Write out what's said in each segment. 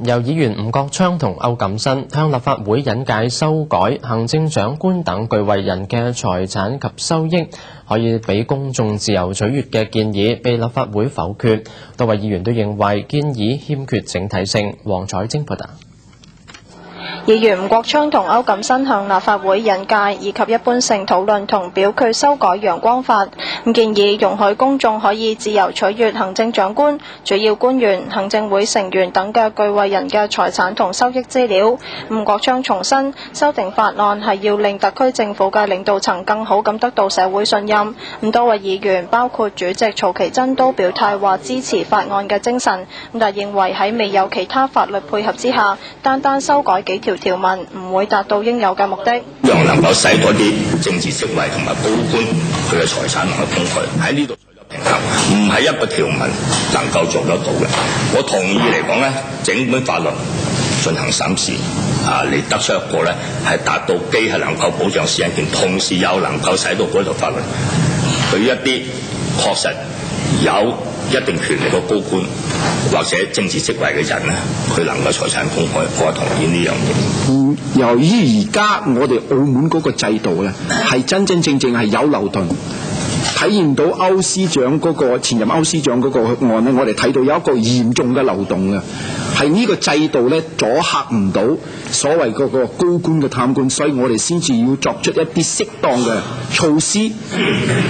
由議員吳國昌同歐錦新向立法會引介修改行政長官等具為人嘅財產及收益可以俾公眾自由取閱嘅建議被立法會否決，多位議員都認為建議欠缺整體性。黃彩晶報道。議員吳國昌同歐錦新向立法會引介以及一般性討論同表決修改陽光法，建議容許公眾可以自由取閱行政長官、主要官員、行政會成員等嘅具為人嘅財產同收益資料。吳國昌重申，修訂法案係要令特區政府嘅領導層更好咁得到社會信任。多位議員包括主席曹其真都表態話支持法案嘅精神，但認為喺未有其他法律配合之下，單單修改幾條條文唔會達到應有嘅目的。又能夠使嗰啲政治職位同埋高官佢嘅財產能夠公開，喺呢度取得平衡，唔係一個條文能夠做得到嘅。我同意嚟講咧，整本法律進行審視，嚟得出一個咧係達到既係能夠保障私人權，同時又能夠使到嗰條法律對於一啲確實有一定權力嘅高官或者政治職位嘅人咧，佢能夠財產公開，我同意呢樣嘢。由於而家我哋澳門嗰個制度咧，係真真正正係有漏洞，體現到歐司長嗰個前任歐司長嗰個案咧，我哋睇到有一個嚴重嘅漏洞嘅，係呢個制度咧阻嚇唔到所謂嗰個高官嘅貪官，所以我哋先至要作出一啲適當嘅措施，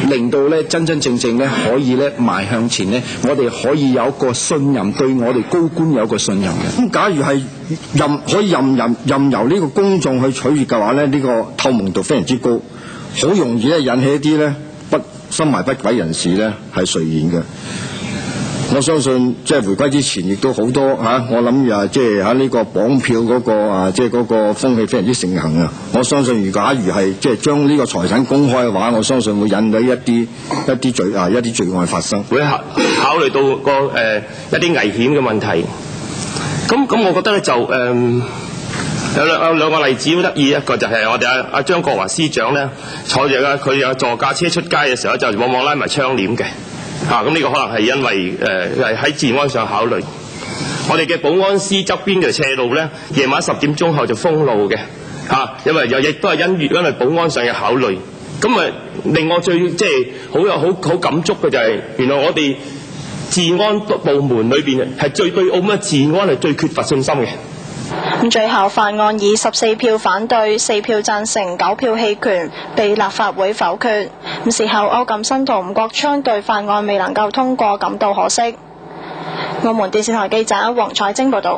令到咧真真正正咧可以咧邁向前咧，我哋可以有一個信任，對我哋高官有一個信任嘅。咁假如係可以任由呢個公眾去取閱嘅話咧，呢個透明度非常之高，好容易咧引起一啲咧心懷不軌人士咧係垂涎嘅。我相信即係回歸之前亦都好多我諗即係喺呢個綁票嗰個即係嗰個風氣非常之盛行啊！我相信假如係即係將呢個財產公開嘅話，我相信會引起一啲罪案發生，會考慮到一啲危險嘅問題。咁我覺得咧就有兩個例子好得意，一個就係我哋阿張國華司長咧坐住佢有座駕車出街嘅時候，就往往拉埋窗簾嘅。咁呢個可能係因為喺治安上考慮。我哋嘅保安司側邊嘅斜路咧，夜晚10點鐘後就封路嘅，因為亦都係因為保安上嘅考慮。咁令我最即係好感觸嘅就係，原來我哋治安部門裏邊係對澳門治安係最缺乏信心嘅。最後法案以14票反對、4票贊成、9票棄權被立法會否決。事後歐錦新同吳國昌對法案未能夠通過感到可惜。澳門電視台記者黃彩晶報道。